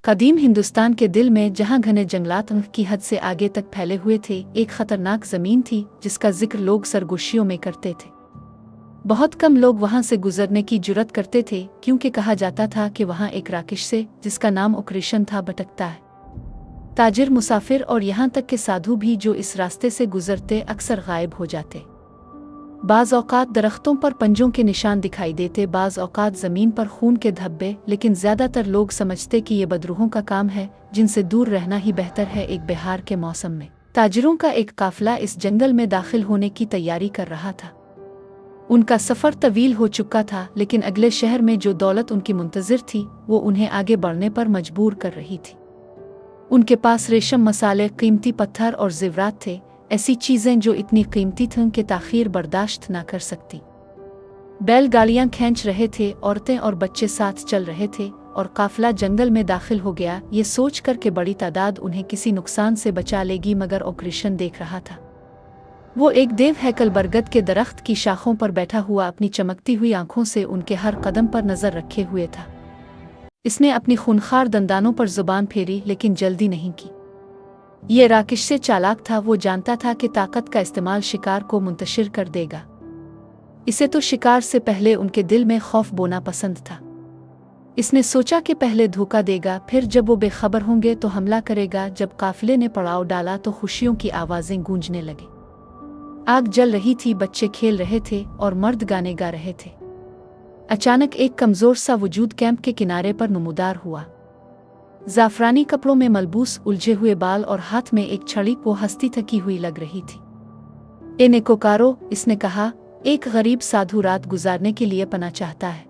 कदीम हिंदुस्तान के दिल में, जहां घने जंगलात की हद से आगे तक फैले हुए थे, एक खतरनाक जमीन थी जिसका जिक्र लोग सरगोशियों में करते थे। बहुत कम लोग वहां से गुजरने की जुर्रत करते थे, क्योंकि कहा जाता था कि वहां एक राक्षस से, जिसका नाम ओक्रेशन था, भटकता है। ताजिर, मुसाफिर और यहाँ तक के साधु भी जो इस रास्ते से गुजरते अक्सर गायब हो जाते। बाज़ औक़ात दरख्तों पर पंजों के निशान दिखाई देते, बाज़ औक़ात ज़मीन पर खून के धब्बे, लेकिन ज़्यादातर लोग समझते कि ये बदरूहों का काम है, जिनसे दूर रहना ही बेहतर है। एक बिहार के मौसम में ताजिरों का एक काफ़िला इस जंगल में दाखिल होने की तैयारी कर रहा था। उनका सफ़र तवील हो चुका था, लेकिन अगले शहर में जो दौलत उनकी मुंतज़िर थी, वो उन्हें आगे बढ़ने पर मजबूर कर रही थी। उनके पास रेशम, मसाले, कीमती पत्थर और ज़ेवरात थे, ऐसी चीज़ें जो इतनी कीमती थीं कि ताख़ीर बर्दाश्त न कर सकती। बैलगाड़ियाँ खींच रहे थे, औरतें और बच्चे साथ चल रहे थे, और काफ़िला जंगल में दाखिल हो गया, ये सोच कर कि बड़ी तादाद उन्हें किसी नुकसान से बचा लेगी। मगर ओक्रेशन देख रहा था। वो एक देव हैकल बरगद के दरख्त की शाखों पर बैठा हुआ अपनी चमकती हुई आंखों से उनके हर कदम पर नज़र रखे हुए था। इसने अपनी खूनखार दंदानों पर जुबान फेरी, लेकिन जल्दी नहीं की। ये राक्षस से चालाक था। वो जानता था कि ताकत का इस्तेमाल शिकार को मुंतशिर कर देगा। इसे तो शिकार से पहले उनके दिल में खौफ बोना पसंद था। इसने सोचा कि पहले धोखा देगा, फिर जब वो बेखबर होंगे तो हमला करेगा। जब काफिले ने पड़ाव डाला तो खुशियों की आवाज़ें गूंजने लगी। आग जल रही थी, बच्चे खेल रहे थे और मर्द गाने गा रहे थे। अचानक एक कमज़ोर सा वजूद कैंप के किनारे पर नमूदार हुआ। ज़ाफ़रानी कपड़ों में मलबूस, उलझे हुए बाल और हाथ में एक छड़ी। वो हंसती थकी हुई लग रही थी। ए नेकोकारो, इसने कहा, एक गरीब साधु रात गुजारने के लिए पनाह चाहता है।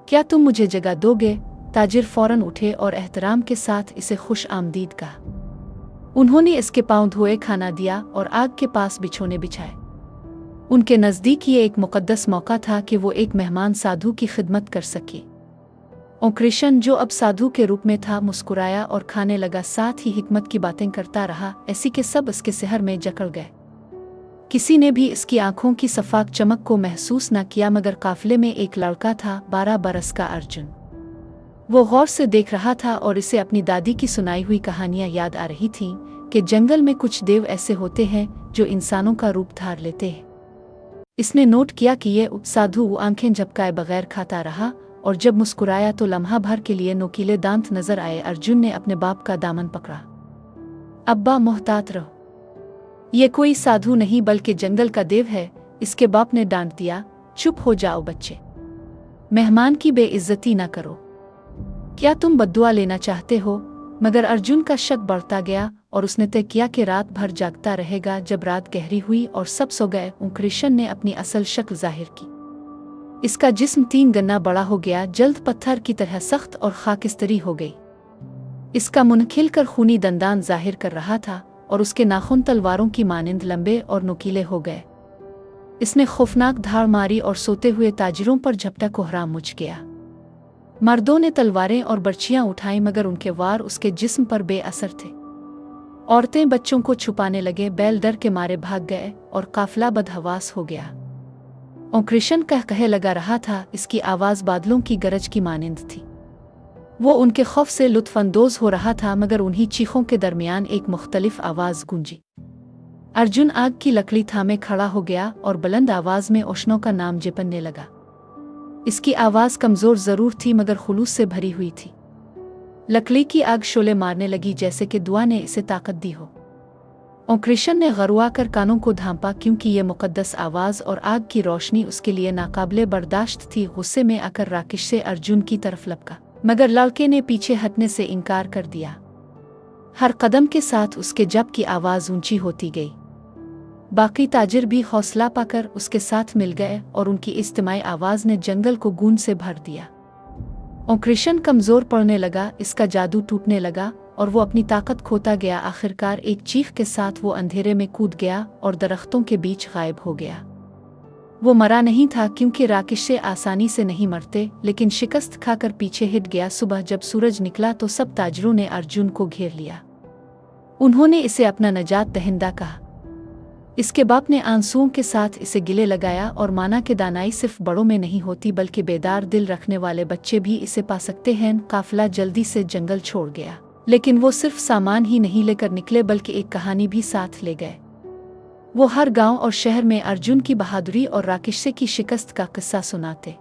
क्या तुम मुझे जगह दोगे? ताजिर फौरन उठे और एहतराम के साथ इसे खुश आमदीद कहा। उन्होंने इसके पाँव धोए, खाना दिया और आग के पास बिछोने बिछाए। उनके नज़दीक ये एक मुक़द्दस मौका था कि वो एक मेहमान साधु की खिदमत कर सके। ओक्रेशन, जो अब साधु के रूप में था, मुस्कुराया और खाने लगा, साथ ही हिकमत की बातें करता रहा, ऐसी कि सब इसके सेहर में जकड़ गए। किसी ने भी इसकी आंखों की सफाक चमक को महसूस न किया, मगर काफिले में एक लड़का था, 12 बरस का अर्जुन। वो गौर से देख रहा था और इसे अपनी दादी की सुनाई हुई कहानियां याद आ रही थीं कि जंगल में कुछ देव ऐसे होते हैं जो इंसानों का रूप धार लेते हैं। इसने नोट किया कि ये साधु आंखें झपकाए बगैर खाता रहा, और जब मुस्कुराया तो लम्हा भर के लिए नोकीले दांत नजर आए। अर्जुन ने अपने बाप का दामन पकड़ा। अब्बा, मोहतात रहो, ये कोई साधु नहीं बल्कि जंगल का देव है, इसके बाप ने डांट दिया। चुप हो जाओ बच्चे, मेहमान की बेइज्जती ना करो। क्या तुम बद्दुआ लेना चाहते हो? मगर अर्जुन का शक बढ़ता गया और उसने तय किया कि रात भर जागता रहेगा। जब रात गहरी हुई और सब सो गए, ओक्रेशन ने अपनी असल शक्ल जाहिर की। इसका जिस्म 3 गना बड़ा हो गया, जल्द पत्थर की तरह सख्त और खाकिस्तरी हो गई। इसका मुंह खिलकर खूनी दंदान जाहिर कर रहा था और उसके नाखून तलवारों की मानिंद लंबे और नुकीले हो गए। इसने खौफनाक धाड़ मारी और सोते हुए ताजिरों पर झपटा कोहराम मच गया। मर्दों ने तलवारें और बर्छियां उठाई, मगर उनके वार उसके जिस्म पर बेअसर थे। औरतें बच्चों को छुपाने लगे, बैल डर के मारे भाग गए और काफिला बदहवास हो गया। ओक्रेशन कहे लगा रहा था, इसकी आवाज़ बादलों की गरज की मानिंद थी। वो उनके खौफ से लुत्फानंदोज हो रहा था, मगर उन्हीं चीखों के दरमियान एक मुख्तलिफ आवाज़ गूंजी। अर्जुन आग की लकड़ी थामे खड़ा हो गया और बुलंद आवाज़ में ओशनों का नाम जपने लगा। इसकी आवाज़ कमज़ोर ज़रूर थी, मगर खुलूस से भरी हुई थी। लकड़ी की आग शोले मारने लगी, जैसे कि दुआ ने इसे ताकत दी हो। ओक्रेशन ने गरुआ कर कानों को धांपा, क्योंकि ये मुक़द्दस आवाज़ और आग की रोशनी उसके लिए नाकाबिले बर्दाश्त थी। गुस्से में आकर राक्षस से अर्जुन की तरफ लपका, मगर लड़के ने पीछे हटने से इनकार कर दिया। हर कदम के साथ उसके जप की आवाज़ ऊंची होती गई। बाकी ताजिर भी हौसला पाकर उसके साथ मिल गए और उनकी इज्तिमाई आवाज़ ने जंगल को गूंज से भर दिया। ओक्रेशन कमज़ोर पड़ने लगा, इसका जादू टूटने लगा और वो अपनी ताकत खोता गया। आखिरकार एक चीख के साथ वो अंधेरे में कूद गया और दरख्तों के बीच गायब हो गया। वो मरा नहीं था, क्योंकि राक्षस आसानी से नहीं मरते, लेकिन शिकस्त खाकर पीछे हट गया। सुबह जब सूरज निकला तो सब ताजिरों ने अर्जुन को घेर लिया। उन्होंने इसे अपना नजात दहिंदा कहा। इसके बाप ने आंसुओं के साथ इसे गिले लगाया और माना कि दानाई सिर्फ बड़ों में नहीं होती बल्कि बेदार दिल रखने वाले बच्चे भी इसे पा सकते हैं। काफिला जल्दी से जंगल छोड़ गया, लेकिन वो सिर्फ सामान ही नहीं लेकर निकले बल्कि एक कहानी भी साथ ले गए। वो हर गांव और शहर में अर्जुन की बहादुरी और राक्षसे की शिकस्त का किस्सा सुनाते।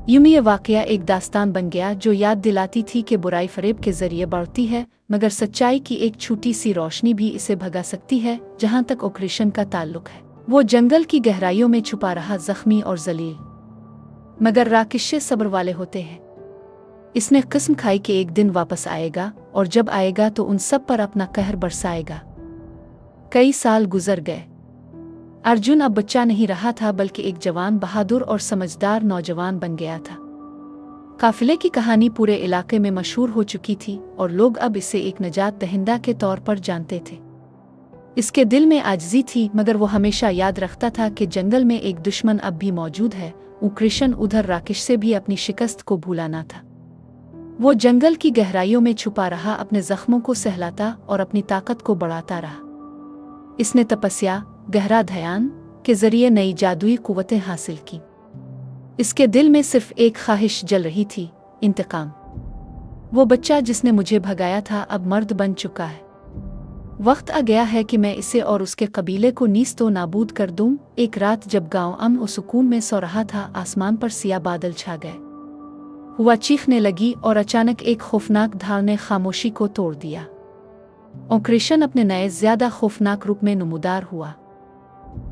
यूं ये वाकया एक दास्तान बन गया जो याद दिलाती थी कि बुराई फरेब के जरिए बढ़ती है, मगर सच्चाई की एक छोटी सी रोशनी भी इसे भगा सकती है। जहां तक कृष्ण का ताल्लुक है, वो जंगल की गहराइयों में छुपा रहा, जख्मी और जलील, मगर राक्षसे सब्र वाले होते हैं। इसने कसम खाई कि एक दिन वापस आएगा, और जब आएगा तो उन सब पर अपना कहर बरसाएगा। कई साल गुजर गए। अर्जुन अब बच्चा नहीं रहा था बल्कि एक जवान, बहादुर और समझदार नौजवान बन गया था। काफिले की कहानी पूरे इलाके में मशहूर हो चुकी थी और लोग अब इसे एक निजात दहिंदा के तौर पर जानते थे। इसके दिल में आजिज़ी थी, मगर वो हमेशा याद रखता था कि जंगल में एक दुश्मन अब भी मौजूद है। कृष्ण उधर राकेश से भी अपनी शिकस्त को भूला ना था। वो जंगल की गहराइयों में छुपा रहा, अपने जख्मों को सहलाता और अपनी ताकत को बढ़ाता रहा। इसने तपस्या, गहरा ध्यान के जरिए नई जादुई कुव्वतें हासिल की। इसके दिल में सिर्फ एक ख्वाहिश जल रही थी, इंतकाम। वो बच्चा जिसने मुझे भगाया था अब मर्द बन चुका है। वक्त आ गया है कि मैं इसे और उसके कबीले को नीस्तो नाबूद कर दूं। एक रात जब गांव अमन और सुकून में सो रहा था, आसमान पर सिया बादल छा गए। हुआ चीखने लगी और अचानक एक खौफनाक धार ने खामोशी को तोड़ दिया। कृष्ण अपने नए ज्यादा खौफनाक रूप में नमूदार हुआ।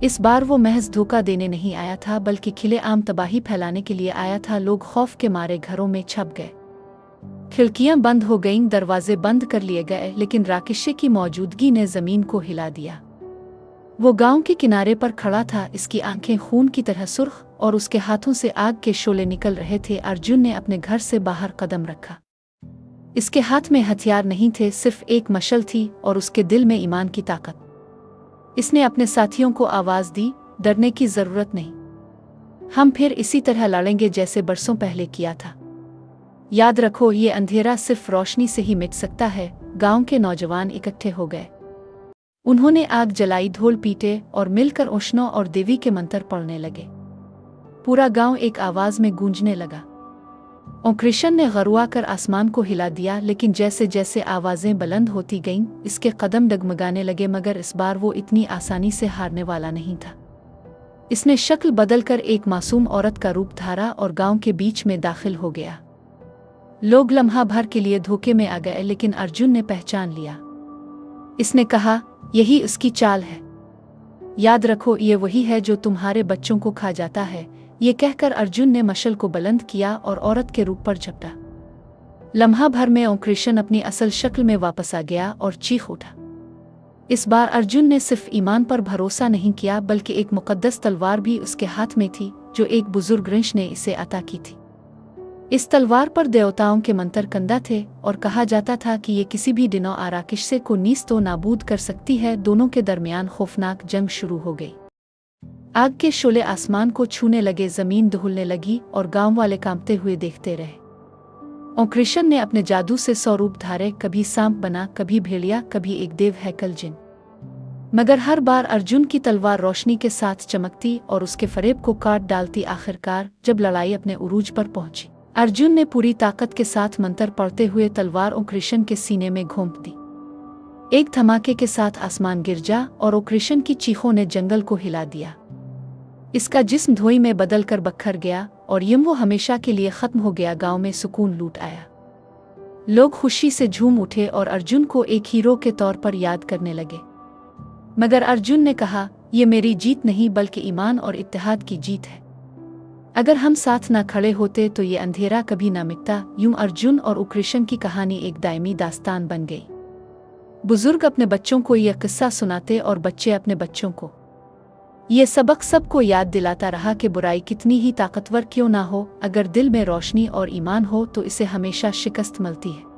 इस बार वो महज धोखा देने नहीं आया था बल्कि खिले आम तबाही फैलाने के लिए आया था। लोग खौफ के मारे घरों में छप गए, खिड़कियां बंद हो गईं, दरवाजे बंद कर लिए गए, लेकिन राकेश की मौजूदगी ने जमीन को हिला दिया। वो गांव के किनारे पर खड़ा था, इसकी आंखें खून की तरह सुर्ख और उसके हाथों से आग के शोले निकल रहे थे। अर्जुन ने अपने घर से बाहर कदम रखा। इसके हाथ में हथियार नहीं थे, सिर्फ एक मशल थी और उसके दिल में ईमान की ताकत। इसने अपने साथियों को आवाज दी, डरने की जरूरत नहीं, हम फिर इसी तरह लड़ेंगे जैसे बरसों पहले किया था। याद रखो, ये अंधेरा सिर्फ रोशनी से ही मिट सकता है। गांव के नौजवान इकट्ठे हो गए। उन्होंने आग जलाई, ढोल पीटे और मिलकर ओशनो और देवी के मंत्र पढ़ने लगे। पूरा गांव एक आवाज में गूंजने लगा। कृष्ण ने गरुआ कर आसमान को हिला दिया, लेकिन जैसे जैसे आवाजें बुलंद होती गईं, इसके कदम डगमगाने लगे। मगर इस बार वो इतनी आसानी से हारने वाला नहीं था। इसने शक्ल बदलकर एक मासूम औरत का रूप धारा और गांव के बीच में दाखिल हो गया। लोग लम्हा भर के लिए धोखे में आ गए, लेकिन अर्जुन ने पहचान लिया। इसने कहा, यही उसकी चाल है। याद रखो, ये वही है जो तुम्हारे बच्चों को खा जाता है। ये कहकर अर्जुन ने मशल को बुलंद किया और औरत के रूप पर झपटा। लम्हा भर में कृष्ण अपनी असल शक्ल में वापस आ गया और चीख उठा। इस बार अर्जुन ने सिर्फ ईमान पर भरोसा नहीं किया बल्कि एक मुकद्दस तलवार भी उसके हाथ में थी जो एक बुजुर्ग ऋषि ने इसे अता की थी। इस तलवार पर देवताओं के मंत्र कंदा थे और कहा जाता था कि ये किसी भी दिनों राक्षसे को नीस्तो नाबूद कर सकती है। दोनों के दरमियान खौफनाक जंग शुरू हो गई। आग के शोले आसमान को छूने लगे, जमीन दहुलने लगी और गांव वाले कांपते हुए देखते रहे। कृष्ण ने अपने जादू से 100 रूप धारे, कभी सांप बना, कभी भेड़िया, कभी एक देव हैकल जिन। मगर हर बार अर्जुन की तलवार रोशनी के साथ चमकती और उसके फरेब को काट डालती। आखिरकार जब लड़ाई अपने उरूज पर पहुंची, अर्जुन ने पूरी ताकत के साथ मंत्र पढ़ते हुए तलवार कृष्ण के सीने में घोंप दी। एक धमाके के साथ आसमान गिर जा और कृष्ण की चीखों ने जंगल को हिला दिया। इसका जिस्म धोई में बदलकर बखर गया और यूं वो हमेशा के लिए खत्म हो गया। गांव में सुकून लूट आया। लोग खुशी से झूम उठे और अर्जुन को एक हीरो के तौर पर याद करने लगे। मगर अर्जुन ने कहा, ये मेरी जीत नहीं बल्कि ईमान और इत्तेहाद की जीत है। अगर हम साथ ना खड़े होते तो ये अंधेरा कभी ना मिटता। यूं अर्जुन और कृष्ण की कहानी एक दायमी दास्तान बन गई। बुजुर्ग अपने बच्चों को यह किस्सा सुनाते और बच्चे अपने बच्चों को। ये सबक सबको याद दिलाता रहा कि बुराई कितनी ही ताकतवर क्यों ना हो, अगर दिल में रोशनी और ईमान हो तो इसे हमेशा शिकस्त मिलती है।